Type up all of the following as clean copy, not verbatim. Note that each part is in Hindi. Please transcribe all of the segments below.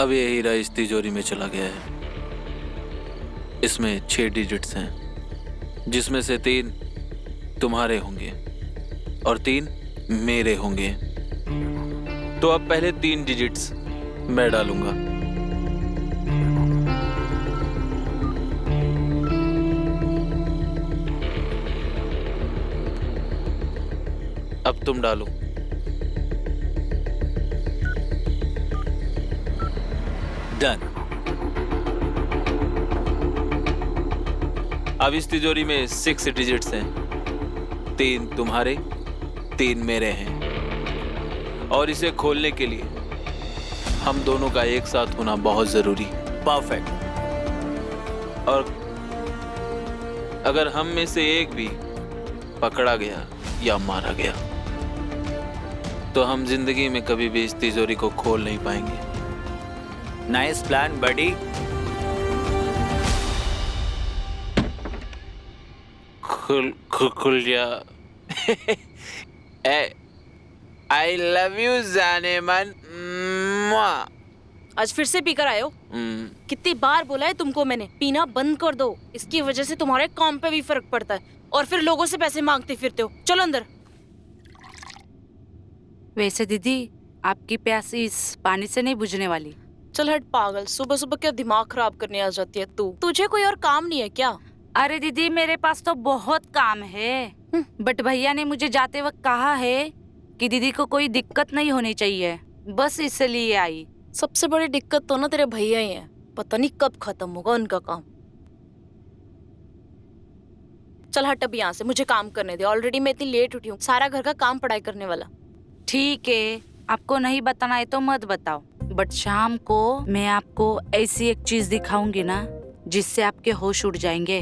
अब ये हीरा इस तिजोरी में चला गया है। इसमें 6 डिजिट्स हैं, जिसमें से 3 तुम्हारे होंगे और 3 मेरे होंगे। तो अब पहले 3 डिजिट्स मैं डालूंगा। अब तुम डालो। डन। अब इस तिजोरी में 6 डिजिट्स हैं, 3 तुम्हारे 3 मेरे हैं, और इसे खोलने के लिए हम दोनों का एक साथ होना बहुत जरूरी है। परफेक्ट। और अगर हम में से एक भी पकड़ा गया या मारा गया तो हम जिंदगी में कभी भी इस तिजोरी को खोल नहीं पाएंगे। नाइस प्लान बडी। खुल जा। आई लव यू जाने मन। आज फिर से पीकर आए हो? कितनी बार बोला है तुमको मैंने, पीना बंद कर दो। इसकी वजह से तुम्हारे काम पे भी फर्क पड़ता है और फिर लोगों से पैसे मांगते फिरते हो। चलो अंदर। वैसे दीदी, आपकी प्यास इस पानी से नहीं बुझने वाली। चल हट पागल, सुबह सुबह क्या दिमाग खराब करने आ जाती है तू। तुझे कोई और काम नहीं है क्या? अरे दीदी, मेरे पास तो बहुत काम है, बट भैया ने मुझे जाते वक्त कहा है कि दीदी को कोई दिक्कत नहीं होनी चाहिए, बस इसलिए आई। सबसे बड़ी दिक्कत तो ना तेरे भैया ही है, पता नहीं कब खत्म होगा उनका काम। चल हट अब यहाँ से, मुझे काम करने दे। ऑलरेडी मैं इतनी लेट उठी हूँ, सारा घर का काम पढ़ाई करने वाला। ठीक है, आपको नहीं बताना है तो मत बताओ, बट शाम को मैं आपको ऐसी एक चीज दिखाऊंगी ना जिससे आपके होश उड़ जाएंगे।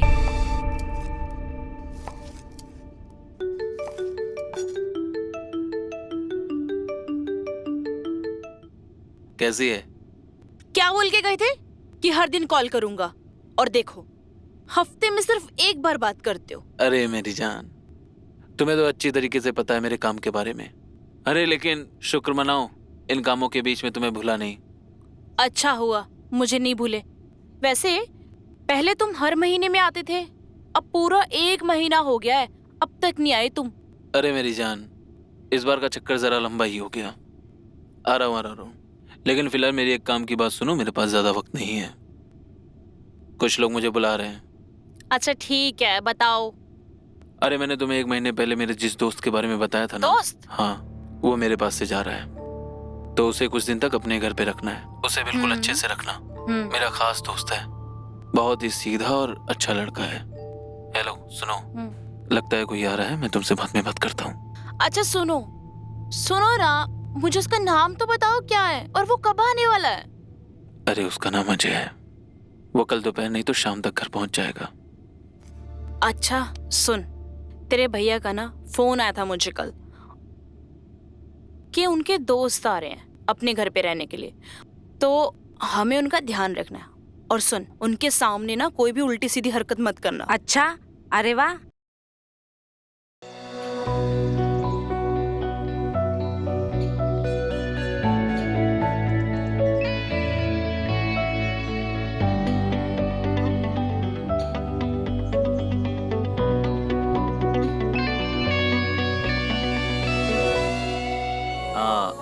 कैसी है? क्या बोल के गए थे कि हर दिन कॉल करूंगा, और देखो हफ्ते में सिर्फ एक बार बात करते हो। अरे मेरी जान, तुम्हें तो अच्छी तरीके से पता है मेरे काम के बारे में। अरे लेकिन शुक्र मनाओ, इन कामों के बीच में तुम्हें भूला नहीं। अच्छा हुआ मुझे नहीं भूले। वैसे पहले तुम हर महीने में आते थे, अब पूरा 1 महीना हो गया है, अब तक नहीं आए तुम। अरे मेरी जान, इस बार का चक्कर जरा लंबा ही हो गया। आ रहा हूँ। लेकिन फिलहाल मेरी एक काम की बात सुनो, मेरे पास ज्यादा वक्त नहीं है। कुछ लोग मुझे बुला रहे हैं। अच्छा ठीक है, बताओ। अरे मैंने तुम्हें 1 महीने पहले मेरे जिस दोस्त के बारे में बताया था ना। दोस्त? हाँ, वो मेरे पास से जा रहा है, तो उसे कुछ दिन तक अपने घर पे रखना है। उसे बिल्कुल अच्छे से रखना। मेरा खास दोस्त है, बहुत ही सीधा और अच्छा लड़का है। हेलो सुनो, लगता है कोई आ रहा है, मैं तुमसे बाद में बात करता हूँ। अच्छा सुनो ना, मुझे उसका नाम तो बताओ क्या है, और वो कब आने वाला है? अरे उसका नाम अजय है, वो कल दोपहर नहीं तो शाम तक घर पहुंच जाएगा। अच्छा सुन, तेरे भैया का ना फोन आया था मुझे कल कि उनके दोस्त आ रहे हैं अपने घर पे रहने के लिए, तो हमें उनका ध्यान रखना है। और सुन, उनके सामने ना कोई भी उल्टी सीधी हरकत मत करना। अच्छा, अरे वाह।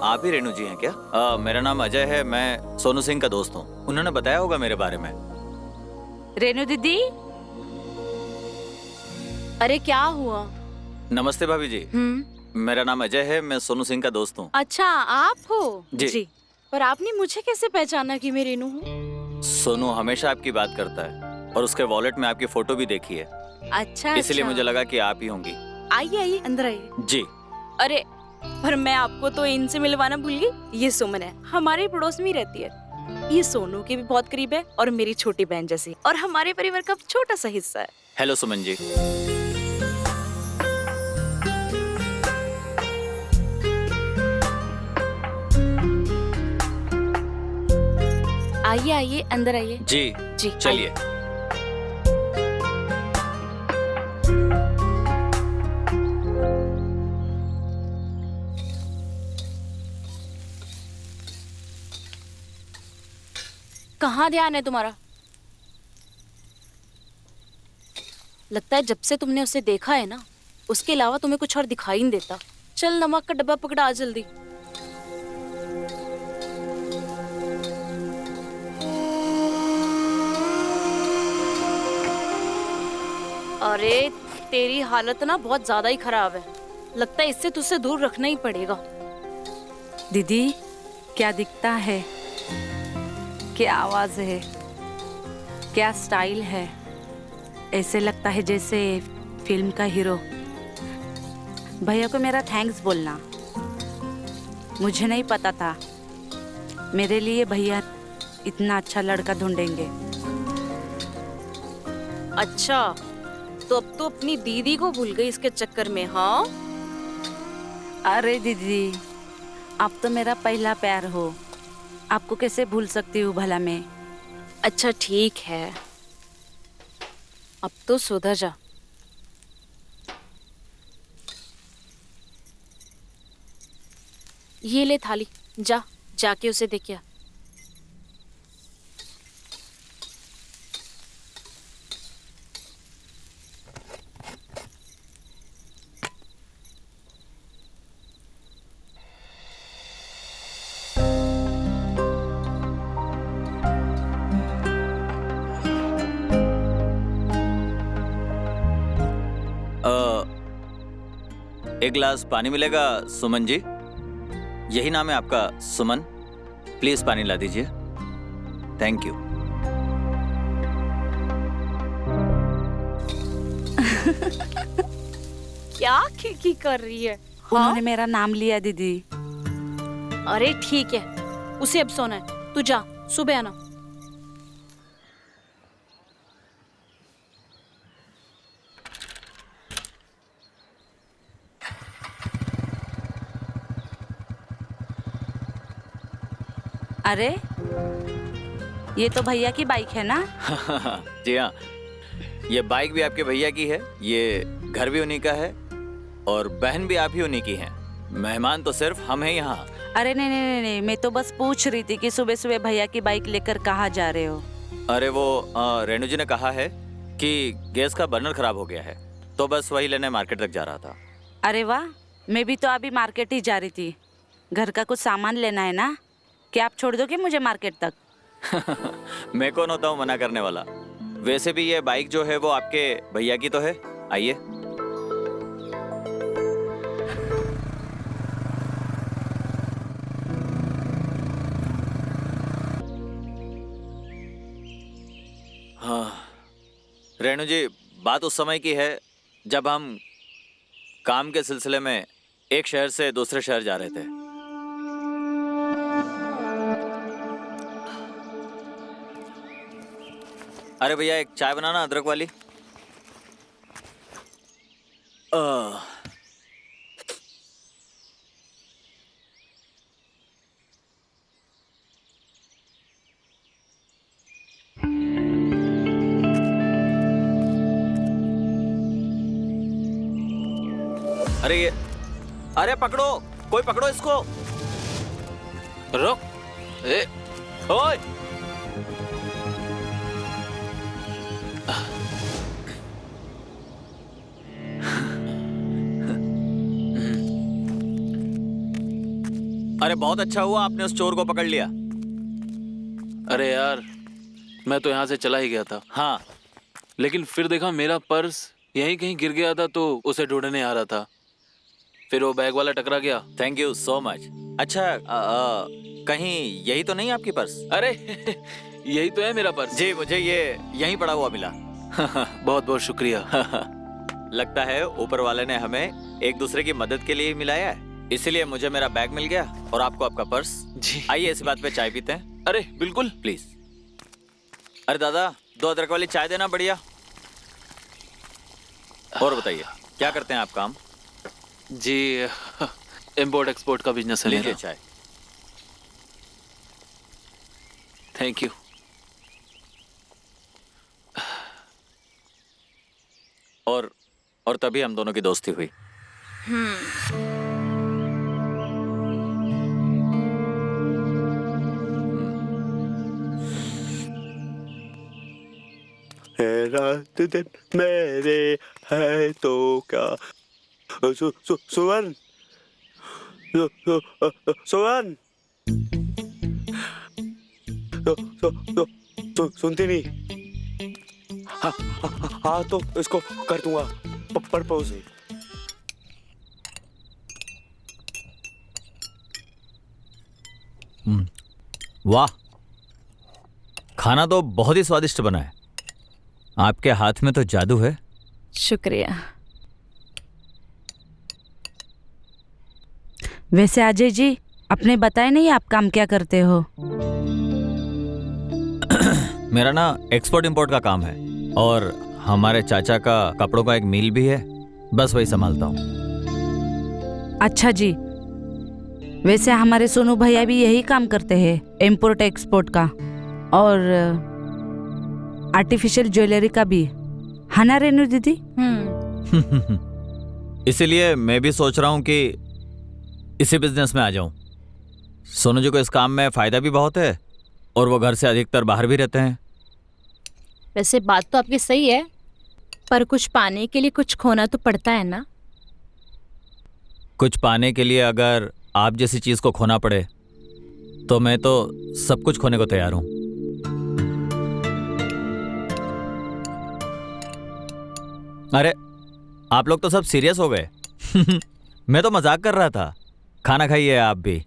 आप ही रेणु जी हैं क्या? मेरा नाम अजय है, मैं सोनू सिंह का दोस्त हूँ। उन्होंने बताया होगा मेरे बारे में। रेणु दीदी। अरे क्या हुआ? नमस्ते भाभी जी। मेरा नाम अजय है, मैं सोनू सिंह का दोस्त हूँ। अच्छा आप हो? जी। पर आपने मुझे कैसे पहचाना कि मैं रेणु हूँ? सोनू हमेशा आपकी बात करता है और उसके वॉलेट में आपकी फोटो भी देखी है। अच्छा, इसलिए मुझे लगा कि आप ही होंगी। आइए अंदर आइए। जी। अरे पर मैं आपको तो इनसे मिलवाना भूल गई। ये सुमन है, हमारे पड़ोस में ही रहती है। ये सोनू के भी बहुत करीब है और मेरी छोटी बहन जैसी, और हमारे परिवार का छोटा सा हिस्सा है। हेलो सुमन जी। आइए अंदर आइए। जी जी चलिए। कहाँ ध्यान है तुम्हारा? लगता है जब से तुमने उसे देखा है ना, उसके अलावा तुम्हें कुछ और दिखाई नहीं देता। चल नमक का डब्बा पकड़ा, आ जल्दी। अरे तेरी हालत ना बहुत ज्यादा ही खराब है। लगता है इससे तुझसे दूर रखना ही पड़ेगा। दीदी क्या दिखता है, क्या आवाज है, क्या स्टाइल है। ऐसे लगता है जैसे फिल्म का हीरो। भैया को मेरा थैंक्स बोलना। मुझे नहीं पता था मेरे लिए भैया इतना अच्छा लड़का ढूंढेंगे। अच्छा, तो अब तो अपनी दीदी को भूल गई इसके चक्कर में, हाँ? अरे दीदी, आप तो मेरा पहला प्यार हो, आपको कैसे भूल सकती हूँ भला मैं। अच्छा ठीक है, अब तो सुधर जा। ये ले थाली, जा जाके उसे देख आ। एक गिलास पानी मिलेगा सुमन जी? यही नाम है आपका, सुमन? प्लीज पानी ला दीजिए। Thank you. क्या खिड़की कर रही है? उन्होंने मेरा नाम लिया दीदी। अरे ठीक है, उसे अब सोना है, तू जा, सुबह आना। अरे ये तो भैया की बाइक है ना? जी हाँ, ये बाइक भी आपके भैया की है, ये घर भी उन्हीं का है और बहन भी आप ही उन्हीं की हैं। मेहमान तो सिर्फ हम हैं यहाँ। अरे नहीं नहीं नहीं नहीं, मैं तो बस पूछ रही थी कि सुबह सुबह भैया की बाइक लेकर कहाँ जा रहे हो? अरे वो रेणु जी ने कहा है कि गैस का बर्नर खराब हो गया है, तो बस वही लेने मार्केट तक जा रहा था। अरे वाह, मैं भी तो अभी मार्केट ही जा रही थी। घर का कुछ सामान लेना है ना, क्या आप छोड़ दोगे मुझे मार्केट तक? मैं कौन होता हूँ मना करने वाला। वैसे भी ये बाइक जो है वो आपके भैया की तो है। आइए। हाँ रेणु जी, बात उस समय की है जब हम काम के सिलसिले में एक शहर से दूसरे शहर जा रहे थे। अरे भैया, एक चाय बनाना अदरक वाली। अरे पकड़ो, कोई पकड़ो इसको। रुक। ए, ओए! अरे बहुत अच्छा हुआ आपने उस चोर को पकड़ लिया। अरे यार, मैं तो यहाँ से चला ही गया था। हाँ, लेकिन फिर देखा मेरा पर्स यहीं कहीं गिर गया था, तो उसे ढूंढने आ रहा था। फिर वो बैग वाला टकरा गया। Thank you so much. अच्छा, कहीं यही तो नहीं आपकी पर्स? अरे यही तो है मेरा पर्स। जी, मुझे ये यहीं पड़ा हुआ मिला। बहुत बहुत शुक्रिया। लगता है ऊपर वाले ने हमें एक दूसरे की मदद के लिए ही मिलाया है, इसीलिए मुझे मेरा बैग मिल गया और आपको आपका पर्स। जी। आइए इस बात पे चाय पीते हैं। अरे बिल्कुल, प्लीज। अरे दादा, 2 अदरक वाली चाय देना, बढ़िया। और बताइए, क्या करते हैं आप काम? जी, इम्पोर्ट एक्सपोर्ट का बिजनेस है लीजिए मेरा। चाय। Thank you. और तभी हम दोनों की दोस्ती हुई। रात दिन मेरे है तो क्या सुवन सुवन सुनती नहीं। हाँ तो इसको कर दूंगा प्रपोज। वाह, खाना तो बहुत ही स्वादिष्ट बना है। आपके हाथ में तो जादू है। शुक्रिया। वैसे अजय जी, आपने बताया नहीं आप काम क्या करते हो? मेरा ना एक्सपोर्ट इंपोर्ट का काम है और हमारे चाचा का कपड़ों का एक मिल भी है, बस वही संभालता हूँ। अच्छा जी, वैसे हमारे सोनू भैया भी यही काम करते हैं, इम्पोर्ट एक्सपोर्ट का और आर्टिफिशियल ज्वेलरी का भी, है ना रेनू दीदी? इसीलिए मैं भी सोच रहा हूँ कि इसी बिजनेस में आ जाऊँ। सोनू जी को इस काम में फायदा भी बहुत है और वो घर से अधिकतर बाहर भी रहते हैं। वैसे बात तो आपकी सही है, पर कुछ पाने के लिए कुछ खोना तो पड़ता है ना। कुछ पाने के लिए अगर आप जैसी चीज को खोना पड़े तो मैं तो सब कुछ खोने को तैयार हूं। अरे आप लोग तो सब सीरियस हो गए। मैं तो मजाक कर रहा था। खाना खाइए आप भी।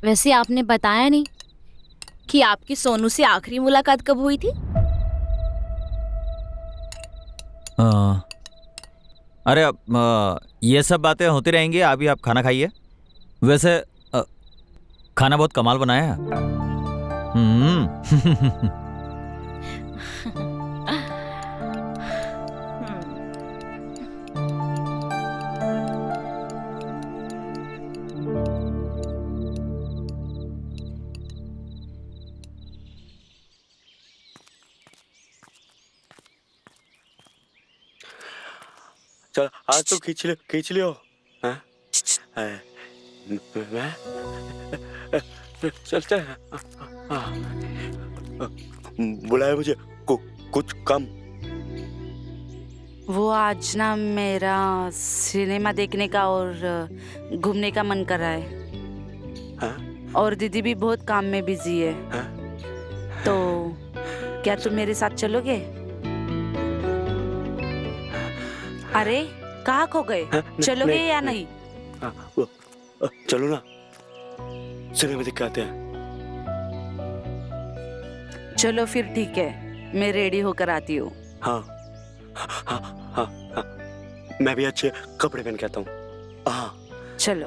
वैसे आपने बताया नहीं कि आपकी सोनू से आखिरी मुलाकात कब हुई थी? अरे ये सब बातें होती रहेंगी, अभी आप खाना खाइए। वैसे खाना बहुत कमाल बनाया है। चल आज तो खींच लियो। हाँ? मैं चलते हैं। बुलाए मुझे कुछ कम। वो आज ना मेरा सिनेमा देखने का और घूमने का मन कर रहा है। हाँ? और दीदी भी बहुत काम में बिजी है। हाँ? तो क्या तुम मेरे साथ चलोगे? अरे कहाँ खो गए? चलोगे या नहीं? चलो ना, सिनेमा देख के आते हैं। चलो फिर ठीक है, मैं रेडी होकर आती हूँ। हाँ, हाँ, हाँ, हाँ, मैं भी अच्छे कपड़े पहन के आता हूँ। हाँ चलो।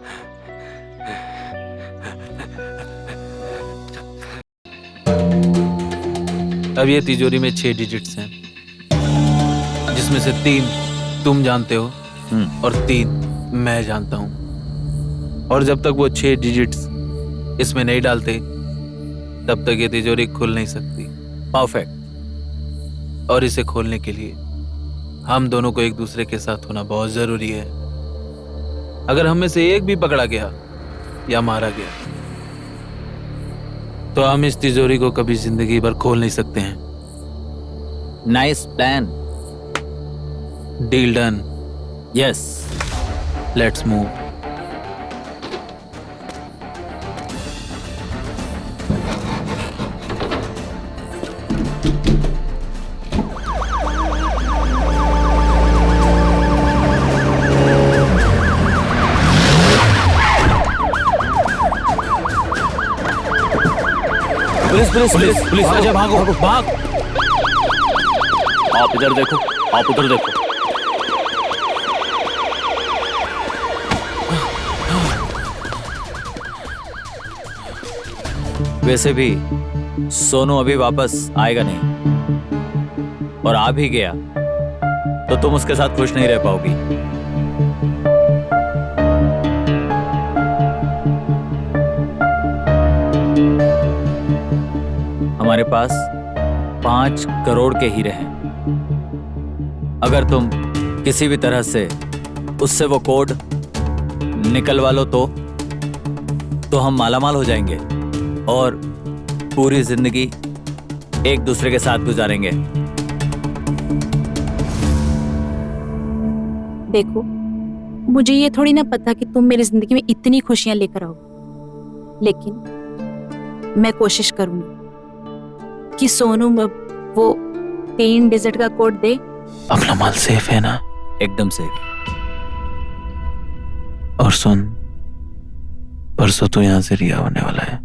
अब ये तिजोरी में 6 डिजिट्स हैं, जिसमें से 3 तुम जानते हो और 3 मैं जानता हूं। और जब तक वो 6 डिजिट्स इसमें नहीं डालते तब तक ये तिजोरी खुल नहीं सकती। परफेक्ट। और इसे खोलने के लिए हम दोनों को एक दूसरे के साथ होना बहुत जरूरी है। अगर हम में से एक भी पकड़ा गया या मारा गया तो हम इस तिजोरी को कभी जिंदगी भर खोल नहीं सकते हैं। Nice plan. Deal done. Yes, let's move. Police police police police! Ajay भागो भाग! आप इधर देखो, आप उधर देखो। वैसे भी सोनू अभी वापस आएगा नहीं, और आ भी गया तो तुम उसके साथ खुश नहीं रह पाओगी। हमारे पास 5 करोड़ के हीरे हैं। अगर तुम किसी भी तरह से उससे वो कोड निकलवा लो तो हम मालामाल हो जाएंगे और पूरी जिंदगी एक दूसरे के साथ गुजारेंगे। देखो, मुझे ये थोड़ी ना पता कि तुम मेरी जिंदगी में इतनी खुशियां लेकर आओ, लेकिन मैं कोशिश करूंगी कि सोनू वो 3 डिजिट का कोड दे। अपना माल सेफ है ना? एकदम सेफ। और सुन, परसों तो यहाँ से रिया होने वाला है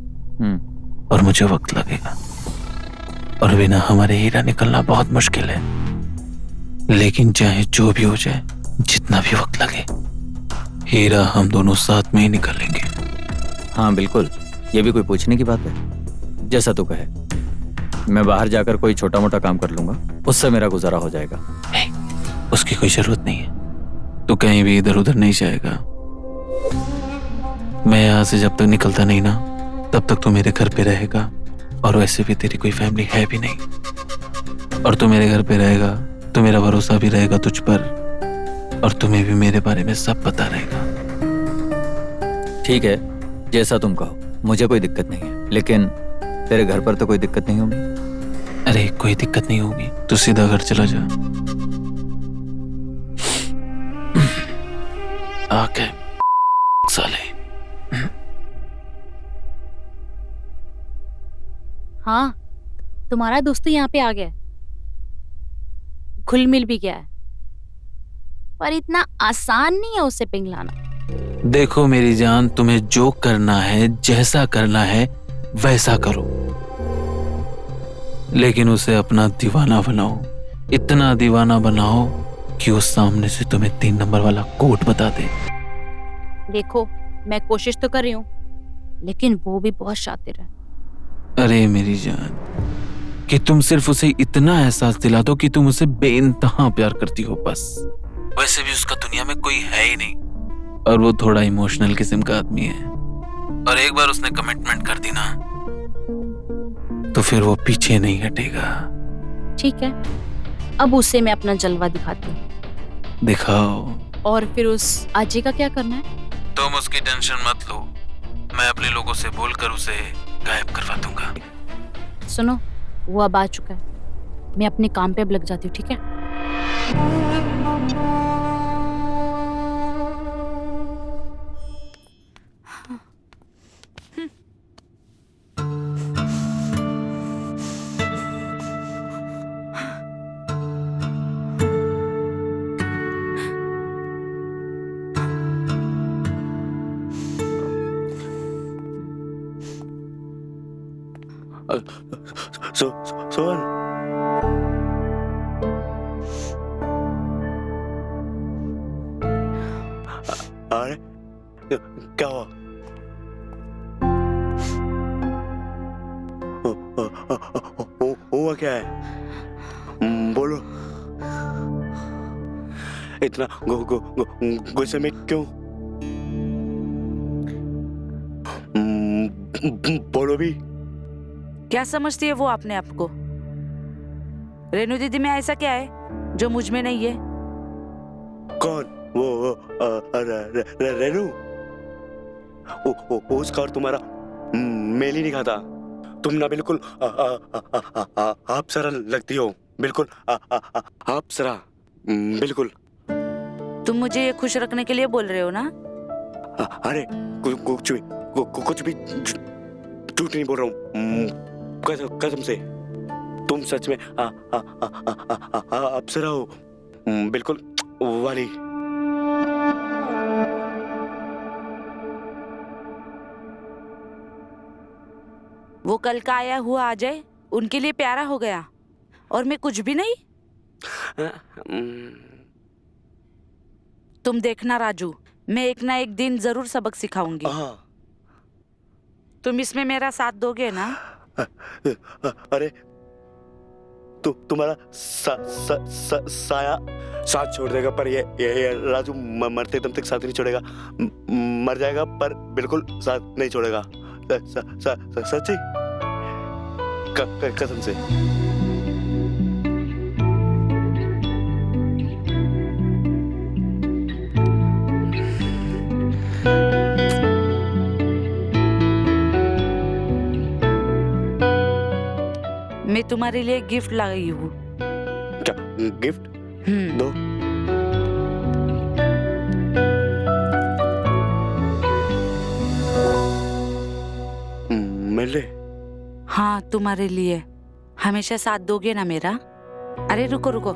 और मुझे वक्त लगेगा, और बिना हमारे हीरा निकलना बहुत मुश्किल है। लेकिन चाहे जो भी हो जाए, जितना भी वक्त लगे, हीरा हम दोनों साथ में ही निकलेंगे। हाँ बिल्कुल, ये भी कोई पूछने की बात है। जैसा तू कहे, मैं बाहर जाकर कोई छोटा मोटा काम कर लूंगा, उससे मेरा गुजारा हो जाएगा। उसकी कोई जरूरत नहीं है, तू कहीं भी इधर उधर नहीं जाएगा। मैं यहाँ से जब तक निकलता नहीं ना, तब तक तू मेरे घर पे रहेगा, और वैसे भी तेरी कोई फैमिली है भी नहीं, और तू मेरे घर पे रहेगा तो मेरा भरोसा भी रहेगा तुझ पर, और तुम्हें भी मेरे बारे में सब पता रहेगा। ठीक है, जैसा तुम कहो, मुझे कोई दिक्कत नहीं है, लेकिन तेरे घर पर तो कोई दिक्कत नहीं होगी। अरे कोई दिक्कत नहीं होगी, तू सीधा घर चला जा। आके साले। हाँ, तुम्हारा दोस्त तो यहाँ पे आ गया है, घुल मिल भी गया है, पर इतना आसान नहीं है उसे पिघलाना। देखो मेरी जान, तुम्हें जो करना है, जैसा करना है, वैसा करो, लेकिन उसे अपना दीवाना बनाओ। इतना दीवाना बनाओ कि उस सामने से तुम्हें 3 नंबर वाला कोड बता दे। देखो, मैं कोशिश तो कर रही हूँ, लेकिन वो भी बहुत शातिर है। अरे मेरी जान, कि तुम सिर्फ उसे इतना एहसास दिला दो कि तुम उसे बेइंतहा प्यार करती हो, बस। वैसे भी उसका दुनिया में कोई है ही नहीं, और वो थोड़ा इमोशनल किस्म का आदमी है, और एक बार उसने कमिटमेंट कर दी ना, तो फिर वो पीछे नहीं हटेगा। ठीक है, अब उसे मैं अपना जलवा दिखाती हूँ। दिखाओ। और फिर उस आजी का क्या करना है? तुम उसकी टेंशन मत लो, मैं अपने लोगों से बोलकर उसे गायब करवा दूंगा। सुनो, वो अब आ चुका है, मैं अपने काम पे अब लग जाती हूँ, ठीक है? सोहन, अरे क्या हुआ? हुआ क्या है? बोलो। इतना गुस्से में क्यों? बोलो भी। क्या समझती है वो अपने आप को? रेनू दीदी में ऐसा क्या है जो मुझ में नहीं है? कौन? वो रेनू? उसका और तुम्हारा मेल ही नहीं खाता। तुम ना बिल्कुल आप सरा लगती हो, बिल्कुल आप सरा, बिल्कुल। तुम मुझे ये खुश रखने के लिए बोल रहे हो ना? अरे कुछ भी झूठ नहीं बोल रहा हूँ, कसम से। तुम सच में अप्सरा हो, बिल्कुल वाली। वो कल का आया हुआ अजय उनके लिए प्यारा हो गया, और मैं कुछ भी नहीं। तुम देखना राजू, मैं एक ना एक दिन जरूर सबक सिखाऊंगी। तुम इसमें मेरा साथ दोगे ना? अरे तुम्हारा साया साथ छोड़ देगा, पर ये राजू मरते दम तक साथ नहीं छोड़ेगा। मर जाएगा पर बिल्कुल साथ नहीं छोड़ेगा। सच्ची कसम से। मैं तुम्हारे लिए गिफ्ट लाई हूँ। क्या गिफ्ट? दो। मेरे लिए? हाँ, तुम्हारे लिए। हमेशा साथ दोगे ना मेरा? अरे रुको रुको,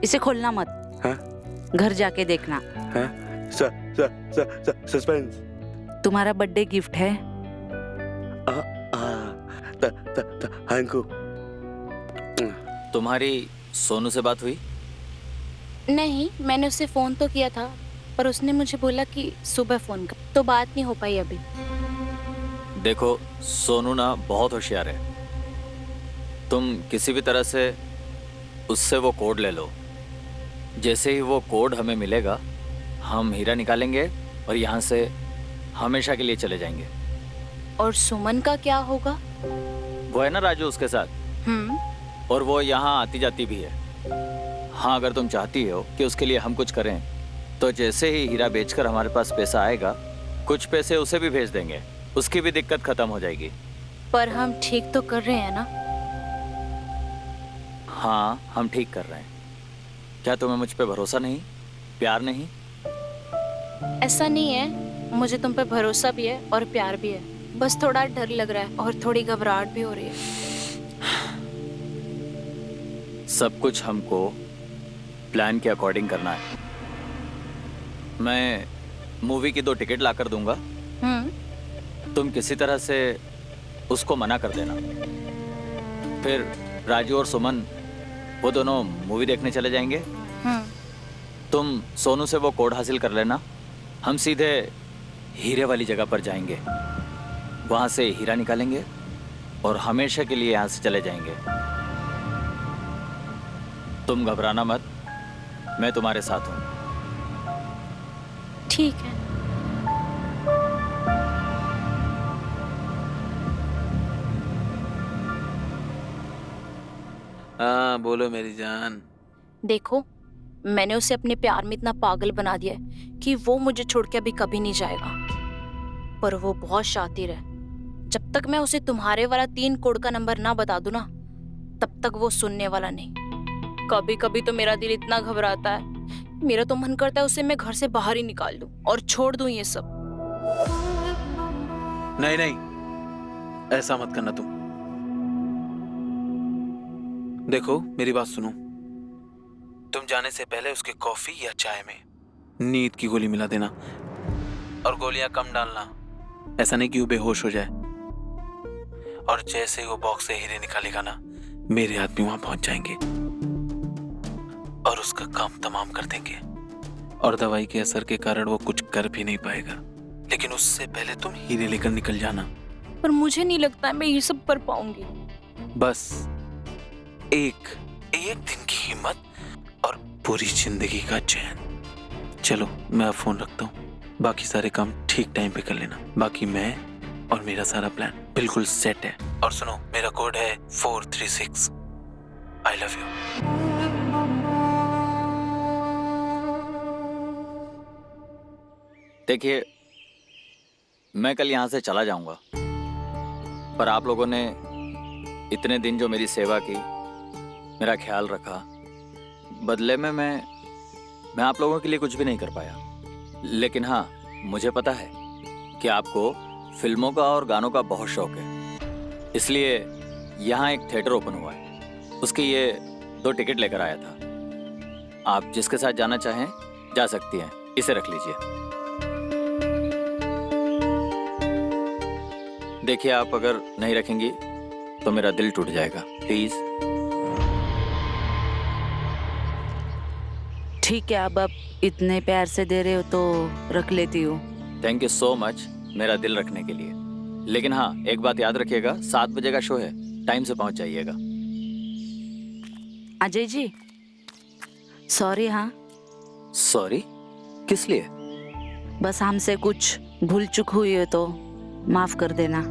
इसे खोलना मत। हाँ? घर जाके देखना। हाँ? सस्पेंस। तुम्हारा बर्थडे गिफ्ट है। Thank you. तुम्हारी सोनू से बात हुई? नहीं, मैंने उससे फोन तो किया था, पर उसने मुझे बोला कि सुबह फोन कर, तो बात नहीं हो पाई अभी। देखो, सोनू ना बहुत होशियार है। तुम किसी भी तरह से उससे वो कोड ले लो। जैसे ही वो कोड हमें मिलेगा, हम हीरा निकालेंगे और यहाँ से हमेशा के लिए चले जाएंगे। और सुमन का क्या होगा? वो है ना राजू उसके साथ, और वो यहाँ आती जाती भी है। हाँ, अगर तुम चाहती हो कि उसके लिए हम कुछ करें, तो जैसे ही हीरा बेचकर हमारे पास पैसा आएगा, कुछ पैसे उसे भी भेज देंगे। उसकी भी दिक्कत खत्म हो जाएगी। पर हम ठीक तो कर रहे हैं ना? हाँ, हम ठीक कर रहे हैं। क्या तुम्हें मुझ पे भरोसा नहीं, प्यार नहीं? ऐसा नहीं है, मुझे तुम पे भरोसा भी है और प्यार भी है। बस थोड़ा डर लग रहा है और थोड़ी घबराहट भी हो रही है। सब कुछ हमको प्लान के अकॉर्डिंग करना है। मैं मूवी की 2 टिकट ला कर दूंगा। तुम किसी तरह से उसको मना कर देना। फिर राजू और सुमन वो दोनों मूवी देखने चले जाएंगे। तुम सोनू से वो कोड हासिल कर लेना। हम सीधे हीरे वाली जगह पर जाएंगे, वहां से हीरा निकालेंगे और हमेशा के लिए यहाँ से चले जाएंगे। तुम घबराना मत, मैं तुम्हारे साथ हूँ। ठीक है। हाँ बोलो मेरी जान। देखो, मैंने उसे अपने प्यार में इतना पागल बना दिया है कि वो मुझे छोड़ के अभी कभी नहीं जाएगा। पर वो बहुत शातिर है। जब तक मैं उसे तुम्हारे वाला 3 कोड का नंबर ना बता दूं ना, तब तक वो सुनने वाला नहीं। कभी कभी तो मेरा दिल इतना घबराता है, मेरा तो मन करता है उसे मैं घर से बाहर ही निकाल दूं और छोड़ दूं ये सब। नहीं नहीं, ऐसा मत करना तुम। देखो मेरी बात सुनो, तुम जाने से पहले उसके कॉफी या चाय में नींद की गोली मिला देना, और गोलियां कम डालना। ऐसा नहीं कि वो बेहोश हो जाए। और जैसे ही वो बॉक्स से हीरे निकालेगा ना, मेरे आदमी वहां पहुंच जाएंगे और उसका काम तमाम कर देंगे। और दवाई के असर के कारण वो कुछ कर भी नहीं पाएगा। लेकिन उससे पहले तुम हीरे लेकर निकल जाना। पर मुझे नहीं लगता मैं ये सब कर पाऊंगी। बस एक दिन की हिम्मत और पूरी जिंदगी का चैन। चलो मैं अब फोन रखता हूँ, बाकी सारे काम ठीक टाइम पे कर लेना। बाकी मैं और मेरा सारा प्लान बिल्कुल सेट है। और सुनो, मेरा कोड है 436। I love you. देखिए, मैं कल यहाँ से चला जाऊंगा, पर आप लोगों ने इतने दिन जो मेरी सेवा की, मेरा ख्याल रखा, बदले में मैं आप लोगों के लिए कुछ भी नहीं कर पाया। लेकिन हाँ, मुझे पता है कि आपको फिल्मों का और गानों का बहुत शौक है, इसलिए यहाँ एक थिएटर ओपन हुआ है। उसकी ये 2 टिकट लेकर आया था। आप जिसके साथ जाना चाहें जा सकती हैं। इसे रख लीजिए। देखिए, आप अगर नहीं रखेंगी तो मेरा दिल टूट जाएगा। प्लीज। ठीक है, अब आप इतने प्यार से दे रहे हो तो रख लेती हूँ। थैंक यू सो मच मेरा दिल रखने के लिए। लेकिन हाँ, एक बात याद रखिएगा, 7 बजे का शो है, टाइम से पहुंच जाइएगा। अजय जी, सॉरी। हाँ, सॉरी? किस लिए? बस हमसे कुछ भूल चूक हुई है तो माफ कर देना।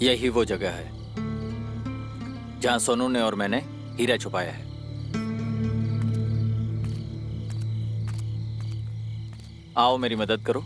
यही वो जगह है जहां सोनू ने और मैंने हीरा छुपाया है। आओ मेरी मदद करो।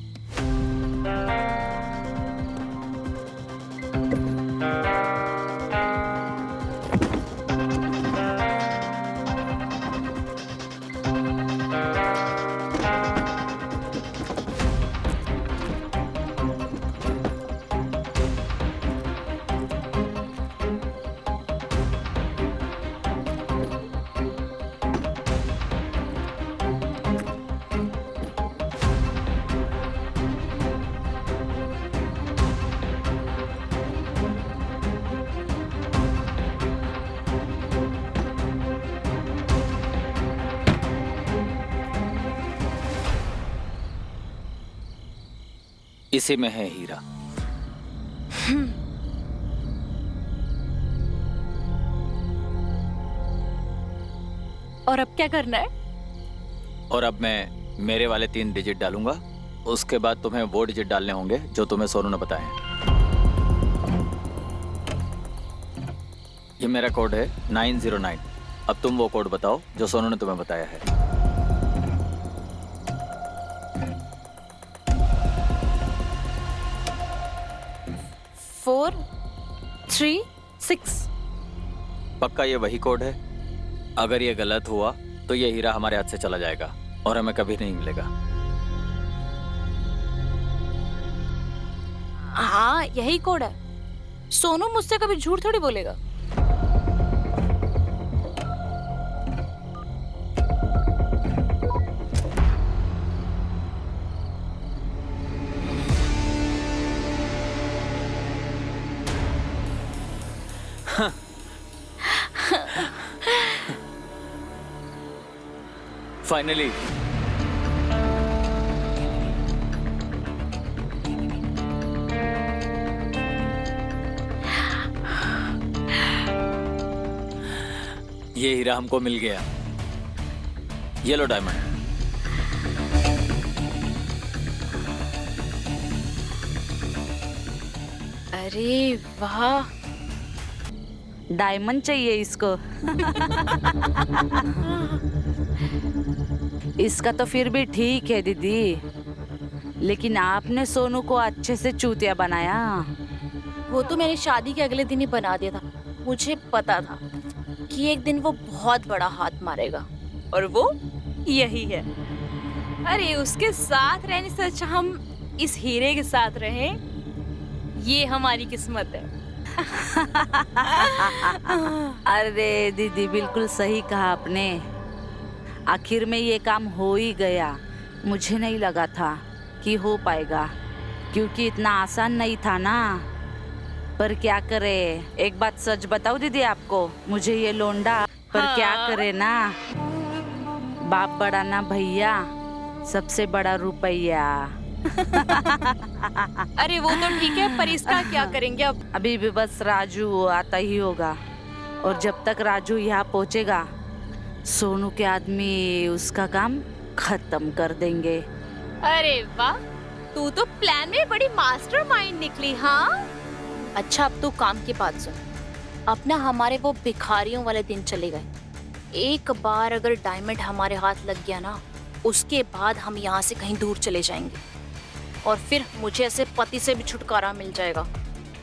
इसी में है हीरा। और अब क्या करना है? और अब मैं मेरे वाले 3 डिजिट डालूंगा, उसके बाद तुम्हें वो डिजिट डालने होंगे जो तुम्हें सोनू ने बताए हैं। ये मेरा कोड है 909। अब तुम वो कोड बताओ जो सोनू ने तुम्हें बताया है। फोर 3 6। पक्का ये वही कोड है? अगर ये गलत हुआ तो ये हीरा हमारे हाथ से चला जाएगा और हमें कभी नहीं मिलेगा। हाँ यही कोड है। सोनू मुझसे कभी झूठ थोड़ी बोलेगा। फाइनली ये हीरा हमको मिल गया। ये लो डायमंड। अरे वाह, डायमंड चाहिए इसको। इसका तो फिर भी ठीक है दीदी, लेकिन आपने सोनू को अच्छे से चूतिया बनाया। वो तो मैंने शादी के अगले दिन ही बना दिया था। मुझे पता था कि एक दिन वो बहुत बड़ा हाथ मारेगा, और वो यही है। अरे उसके साथ रहने से अच्छा हम इस हीरे के साथ रहें। ये हमारी किस्मत है। अरे दीदी बिल्कुल सही कहा आपने। आखिर में ये काम हो ही गया। मुझे नहीं लगा था कि हो पाएगा, क्योंकि इतना आसान नहीं था ना। पर क्या करे, एक बात सच बताऊं दीदी आपको, मुझे ये लोंडा पर क्या करे ना, बाप बड़ा ना भैया, सबसे बड़ा रुपया। अरे वो तो ठीक है, पर इसका क्या करेंगे अब? अभी भी बस राजू आता ही होगा, और जब तक राजू यहाँ पहुँचेगा सोनू के आदमी उसका काम खत्म कर देंगे। अरे वाह, तू तो प्लान में बड़ी मास्टरमाइंड निकली। हाँ अच्छा, अब तू काम की बात सुन। अपना हमारे वो भिखारियों वाले दिन चले गए। एक बार अगर डायमंड हमारे हाथ लग गया ना, उसके बाद हम यहाँ से कहीं दूर चले जाएंगे, और फिर मुझे ऐसे पति से भी छुटकारा मिल जाएगा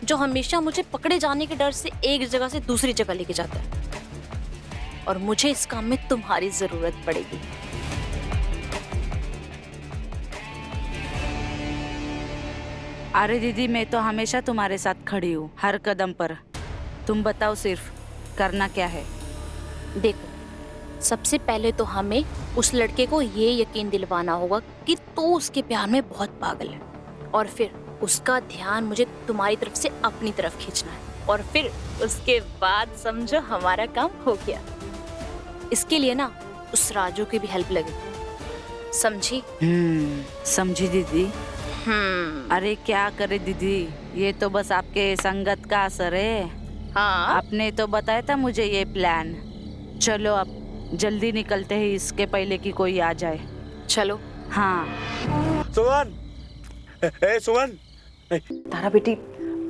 जो हमेशा मुझे पकड़े जाने के डर से एक जगह से दूसरी जगह लेके जाता है। और मुझे इस काम में तुम्हारी जरूरत पड़ेगी। अरे दीदी, मैं तो हमेशा तुम्हारे साथ खड़ी हूँ, हर कदम पर। तुम बताओ सिर्फ करना क्या है। देखो, सबसे पहले तो हमें उस लड़के को ये यकीन दिलवाना होगा कि तू उसके प्यार में बहुत पागल है, और फिर उसका ध्यान मुझे तुम्हारी तरफ से अपनी तरफ खींचना है, और फिर उसके बाद समझो हमारा काम हो गया। इसके लिए ना उस राजू की भी हेल्प लगे, समझी? समझी दीदी। अरे क्या करे दीदी, ये तो बस आपके संगत का असर है। हाँ आपने तो बताया था मुझे ये प्लान। चलो अब जल्दी निकलते हैं, इसके पहले कि कोई आ जाए। चलो। हाँ सुमन, ए सुमन, तारा बेटी,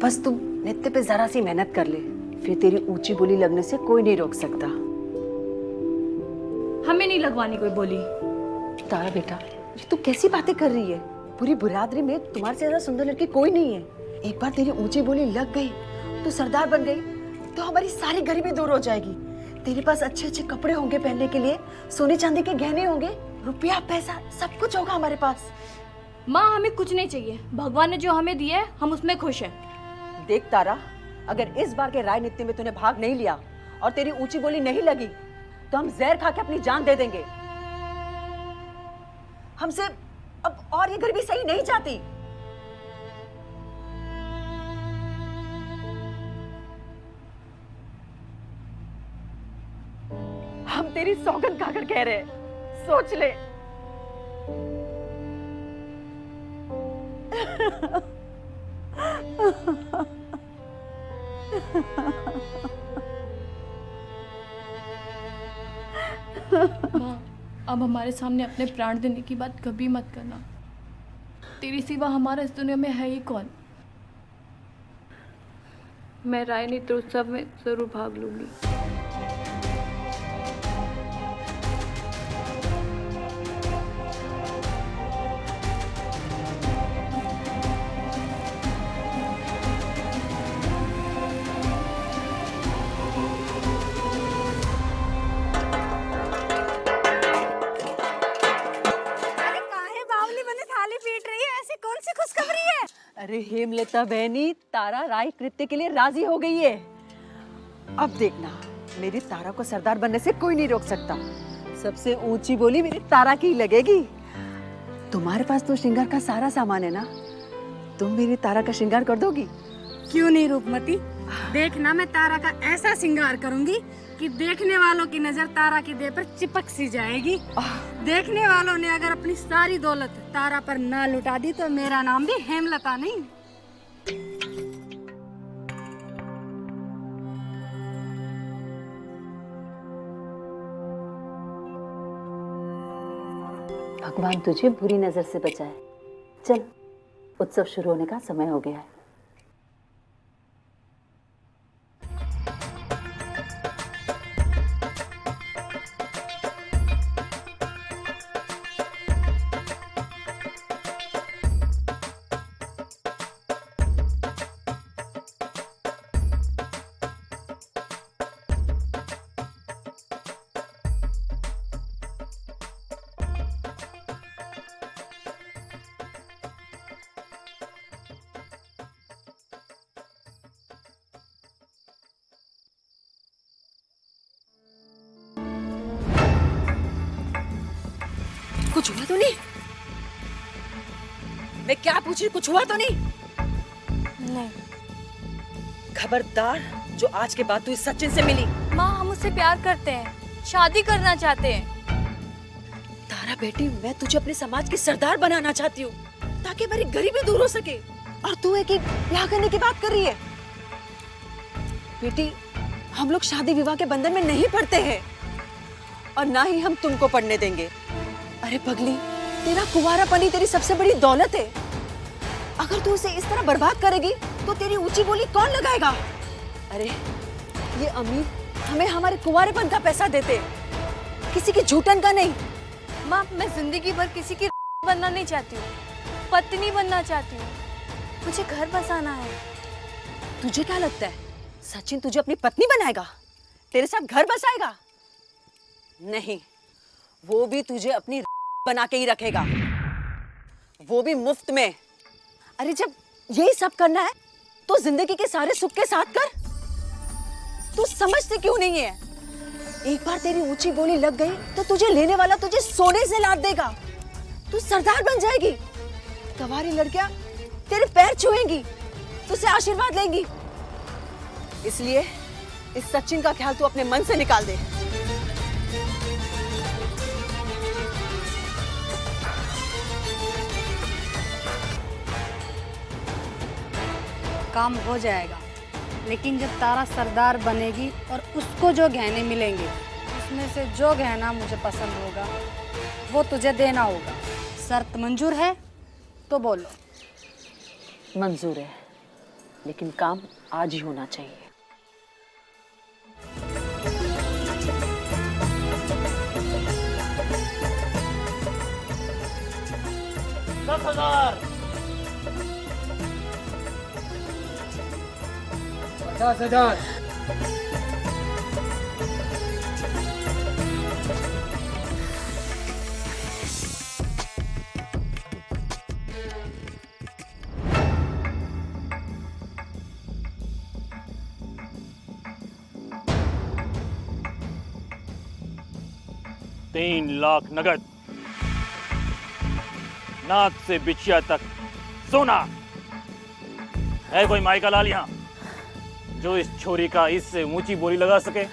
बस तुम नित्य पे जरा सी मेहनत कर ले, फिर तेरी ऊंची बोली लगने से कोई नहीं रोक सकता। हमें नहीं लगवानी कोई बोली। तारा बेटा, ये तू कैसी बातें कर रही है? पूरी बिरादरी में तुम्हारे से ज्यादा सुंदर लड़की कोई नहीं है। एक बार तेरी ऊंची बोली लग गई, तू सरदार बन गई, तो हमारी सारी गरीबी दूर हो जाएगी। तेरे पास अच्छे अच्छे कपड़े होंगे पहनने के लिए, सोने चांदी के गहने होंगे, रुपया पैसा सब कुछ होगा हमारे पास। माँ, हमें कुछ नहीं चाहिए। भगवान ने जो हमें दिया है हम उसमें खुश हैं। देख तारा, अगर इस बार के राजनीति में तूने भाग नहीं लिया और तेरी ऊंची बोली नहीं लगी तो हम जहर खा के अपनी जान दे देंगे। हमसे अब और ये गरीबी सही नहीं जाती। हम तेरी सौगंध खाकर कह रहे हैं, सोच ले। माँ, अब हमारे सामने अपने प्राण देने की बात कभी मत करना। तेरी सिवा हमारा इस दुनिया में है ही कौन। मैं राजनीति उत्सव में जरूर भाग लूंगी। अरे हेमलता बहनी, तारा राय कृत्य के लिए राजी हो गई है। अब देखना, मेरी तारा को सरदार बनने से कोई नहीं रोक सकता। सबसे ऊंची बोली मेरी तारा की लगेगी। तुम्हारे पास तो श्रृंगार का सारा सामान है ना, तुम मेरी तारा का श्रृंगार कर दोगी? क्यों नहीं रूपमती, देखना मैं तारा का ऐसा श्रृंगार करूंगी कि देखने वालों की नजर तारा की देह पर चिपक सी जाएगी। देखने वालों ने अगर अपनी सारी दौलत तारा पर ना लुटा दी तो मेरा नाम भी हेमलता नहीं। भगवान तुझे बुरी नजर से बचाए। चल, उत्सव शुरू होने का समय हो गया है। कुछ हुआ तो नहीं? मैं क्या पूछ रही, कुछ हुआ तो नहीं? नहीं खबरदार, जो आज के बाद तू इस सचिन से मिली। माँ, हम उससे प्यार करते हैं, शादी करना चाहते हैं। तारा बेटी, मैं तुझे अपने समाज की सरदार बनाना चाहती हूँ ताकि हमारी गरीबी दूर हो सके, और तू एक ही ब्याह करने की बात कर रही है। बेटी, हम लोग शादी विवाह के बंधन में नहीं पड़ते हैं और ना ही हम तुमको पढ़ने देंगे। अरे पगली, तेरा कुंवारापनी तेरी सबसे बड़ी दौलत है। अगर तू उसे इस तरह बर्बाद करेगी तो तेरी ऊंची बोली कौन लगाएगा? अरे ये अमीर हमें हमारे कुंवारेपन का पैसा देते, किसी की झूठन का नहीं। माँ, मैं जिंदगी भर किसी की बनना नहीं चाहती हूँ, पत्नी बनना चाहती हूँ। मुझे घर बसाना है। तुझे क्या लगता है सचिन तुझे अपनी पत्नी बनाएगा, तेरे साथ घर बसाएगा? नहीं, वो भी तुझे अपनी बना के ही रखेगा, वो भी मुफ्त में। अरे जब यही सब करना है तो जिंदगी के सारे सुख के साथ कर। तू समझती क्यों नहीं है? एक बार तेरी ऊंची बोली लग गई तो तुझे लेने वाला तुझे सोने से लाद देगा। तू सरदार बन जाएगी, कवारी लड़कियां तेरे पैर छुएंगी, तुझसे आशीर्वाद लेंगी। इसलिए इस सचिन का ख्याल तू अपने मन से निकाल दे। काम हो जाएगा, लेकिन जब तारा सरदार बनेगी और उसको जो गहने मिलेंगे उसमें से जो गहना मुझे पसंद होगा वो तुझे देना होगा। शर्त मंजूर है तो बोलो। मंजूर है, लेकिन काम आज ही होना चाहिए। तीन लाख नगद, नाक से बिछिया तक सोना। है कोई माई का लाल यहाँ जो इस छोरी का इससे ऊंची बोली लगा सके?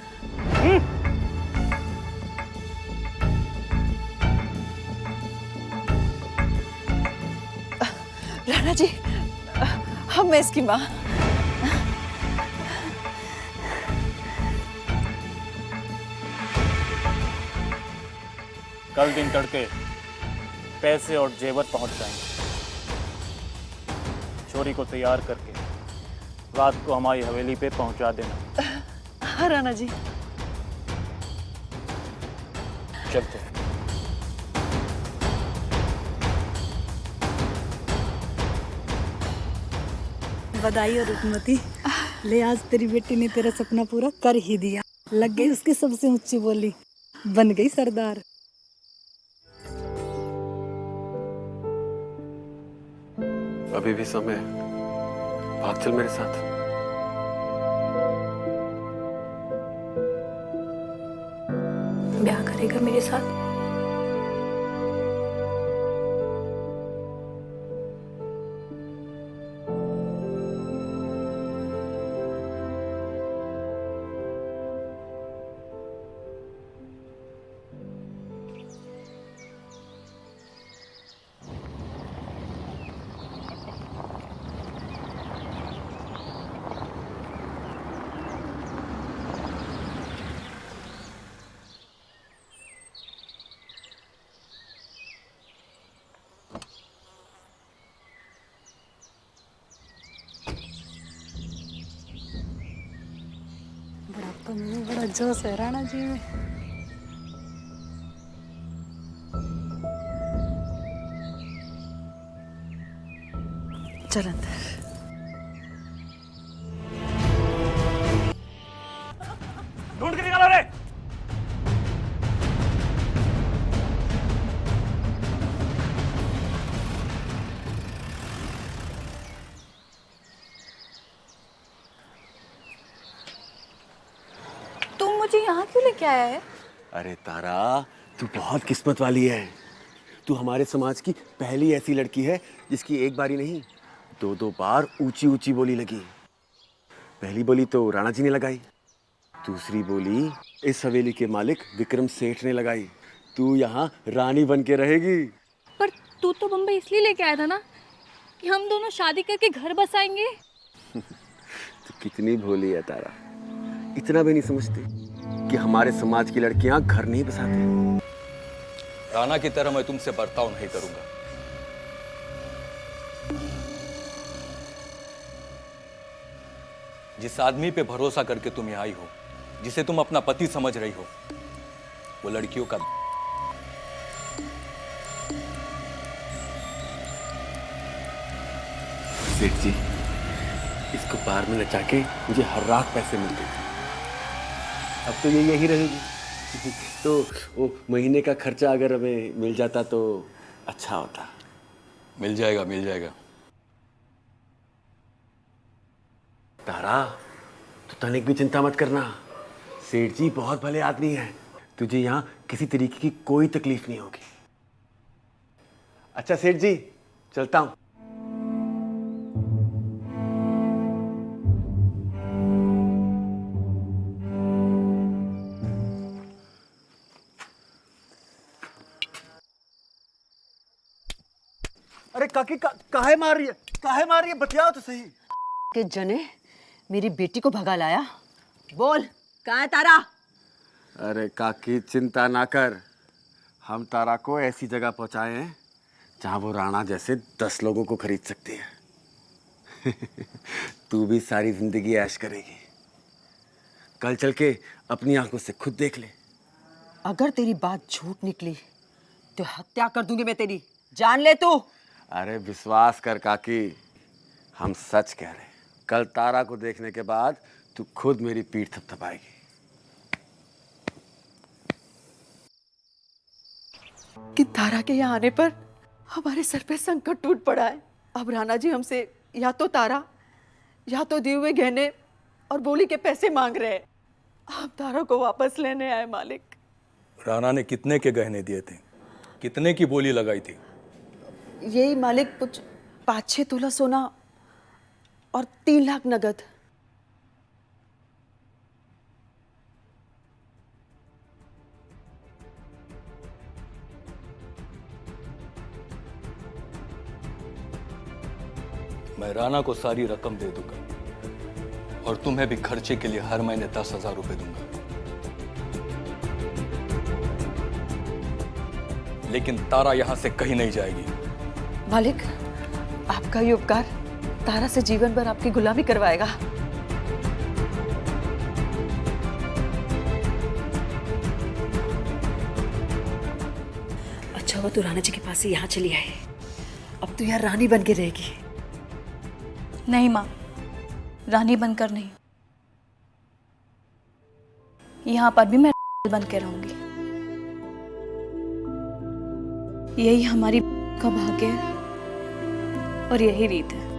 राणा जी, हम मैं इसकी माँ। कल दिन तड़के पैसे और जेवर पहुंच जाएंगे। छोरी को तैयार करके रात को हमारी हवेली पे पहुंचा देना। हाँ राणा जी। चलते हैं। बधाई हो रुकमती। ले आज तेरी बेटी ने तेरा सपना पूरा कर ही दिया। लग गई उसकी सबसे ऊंची बोली, बन गई सरदार। अभी भी समय है, भाग चल मेरे साथ। ब्याह करेगा मेरे साथ? बुढ़ापा में बड़ा जोश है राणा जी में। चल अंदर। ढूंढ के निकालो रे। तुम मुझे यहाँ क्यों लेके आया है? अरे तारा, तू बहुत किस्मत वाली है। तू हमारे समाज की पहली ऐसी लड़की है जिसकी एक बारी नहीं, दो दो बार ऊंची ऊंची बोली लगी। पहली बोली तो राणा जी ने लगाई, दूसरी बोली इस हवेली के मालिक विक्रम सेठ ने लगाई। तू यहाँ रानी बन के रहेगी। पर तू तो बम्बई इसलिए लेके आया था ना कि हम दोनों शादी करके घर बसाएंगे। तू कितनी भोली है तारा, इतना भी नहीं समझती कि हमारे समाज की लड़कियां घर नहीं बसाते। राणा की तरह मैं तुमसे बर्ताव नहीं करूंगा। जिस आदमी पे भरोसा करके तुम यहाँ आई हो, जिसे तुम अपना पति समझ रही हो, वो लड़कियों का सेठ जी, इसको बार में नचा के मुझे हर रात पैसे मिलते थे। अब तो ये यही रहेगी। तो वो महीने का खर्चा अगर हमें मिल जाता तो अच्छा होता। मिल जाएगा, मिल जाएगा। तारा, तो तनिक भी चिंता मत करना। सेठ जी बहुत भले आदमी हैं। तुझे यहाँ किसी तरीके की कोई तकलीफ नहीं होगी। अच्छा सेठ जी, चलता हूँ। अरे काकी, काहे मार रही है? काहे मार रही है? बतियाओ तो सही। के जने मेरी बेटी को भगा लाया। बोल, कहाँ है तारा? अरे काकी चिंता ना कर, हम तारा को ऐसी जगह पहुंचाए हैं जहां वो राणा जैसे 10 लोगों को खरीद सकती है। तू भी सारी जिंदगी ऐश करेगी। कल चल के अपनी आंखों से खुद देख ले। अगर तेरी बात झूठ निकली तो हत्या कर दूंगी मैं तेरी, जान ले तू। अरे विश्वास कर काकी, हम सच कह रहे हैं। कल तारा को देखने के बाद तू खुद मेरी पीठ थपथपाएगी। कि तारा के यहाँ आने पर हमारे सर पे संकट टूट पड़ा है। अब राणा जी हमसे या तो तारा या तो दिए हुए गहने और बोली के पैसे मांग रहे हैं। आप तारा को वापस लेने आए मालिक। राणा ने कितने के गहने दिए थे, कितने की बोली लगाई थी? यही मालिक कुछ 5-6 तोला सोना और 3 लाख नगद। मैं राणा को सारी रकम दे दूंगा और तुम्हें भी खर्चे के लिए हर महीने 10,000 रुपए दूंगा। लेकिन तारा यहां से कहीं नहीं जाएगी। मालिक, आपका ये उपकार तारा से जीवन भर आपकी गुलामी करवाएगा। अच्छा हुआ तू राणा जी के पास से यहाँ चली आई। अब तू यहाँ रानी बन के रहेगी। नहीं माँ, रानी बनकर नहीं, यहाँ पर भी मैं बन के रहूंगी। यही हमारी का भाग्य है और यही रीत है।